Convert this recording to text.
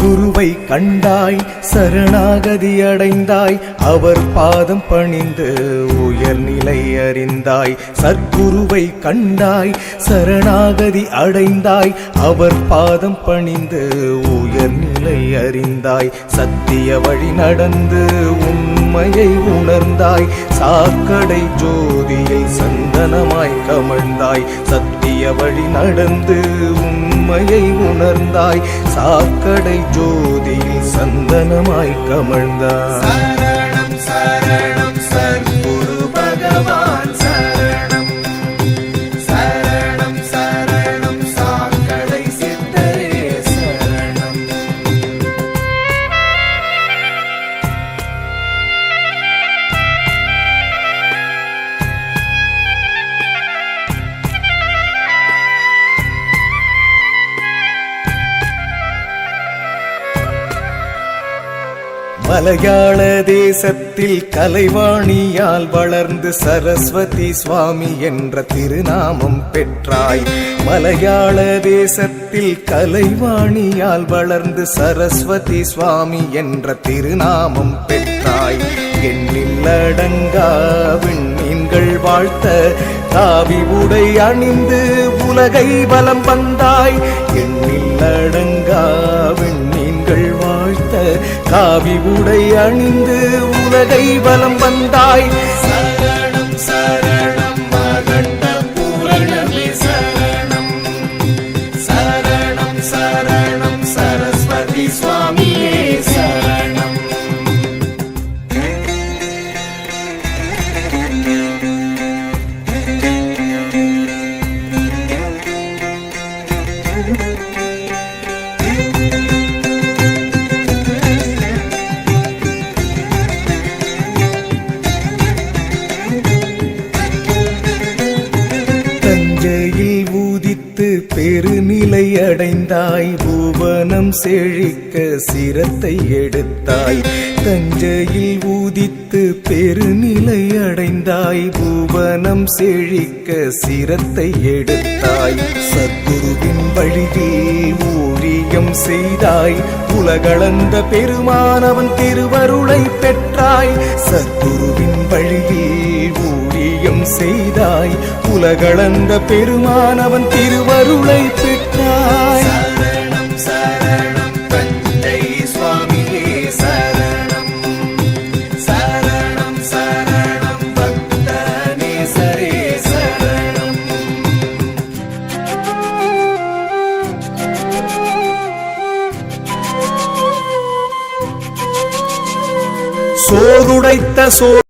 சத்குருவை கண்டாய் சரணாகதி அடைந்தாய் அவர் பாதம் பணிந்து உயர்நிலை அறிந்தாய். சத்குருவை கண்டாய் சரணாகதி அடைந்தாய் அவர் பாதம் பணிந்து உயர்நிலை அறிந்தாய். சத்திய வழி நடந்து உண்மையை உணர்ந்தாய். சாக்கடை ஜோதியை சந்தனமாய் கமழ்ந்தாய். சத்திய வழி நடந்து உண்மையை உணர்ந்தாய். சாக்கடை ஜோதியில் சந்தனமாய் கமழ்ந்தாய். சரணம் சரணம் சத்குரு பகவான் சரணம். சரணம் சரணம் சாக்கடை சித்தரே சரணம். மலையாள தேசத்தில் கலைவாணியால் வளர்ந்து சரஸ்வதி சுவாமி என்ற திருநாமம் பெற்றாய். மலையாள தேசத்தில் கலைவாணியால் வளர்ந்து சரஸ்வதி சுவாமி என்ற திருநாமம் பெற்றாய். எண்ணில் அடங்கா விண்மீன்கள் வாழ்த்த காவி உடை அணிந்து உலகை வலம் வந்தாய். எண்ணில் அடங்கா விண்மீன்கள் வாழ்த்த காவி உடை அணிந்து உலகை வலம் வந்தாய். சரணம் சரணம் மகண்ட பூரணமே சரணம். சரணம் சரணம் சரஸ்வதி சுவாமியே சரணம். தஞ்சையில் ஊதித்து பெருநிலை அடைந்தாய். பூவனம் செழிக்க சிரத்தை எடுத்தாய். தஞ்சையில் ஊதித்து பெருநிலை அடைந்தாய். பூவனம் செழிக்க சிரத்தை எடுத்தாய். சத்குருவின் வழியில் ஊழியம் செய்தாய். உலகளந்த பெருமானவன் திருவருளை பெற்றாய். சத்குருவின் வழியில் ஊழியம் செய்தாய். உலகளந்த பெருமானவன் திருவருளை பெற்றாய். சரணம் சரணம் தஞ்சை சுவாமியே சரணம். சரணம் சரணம் பக்தநேசரே சரணம். சோறுடைத்த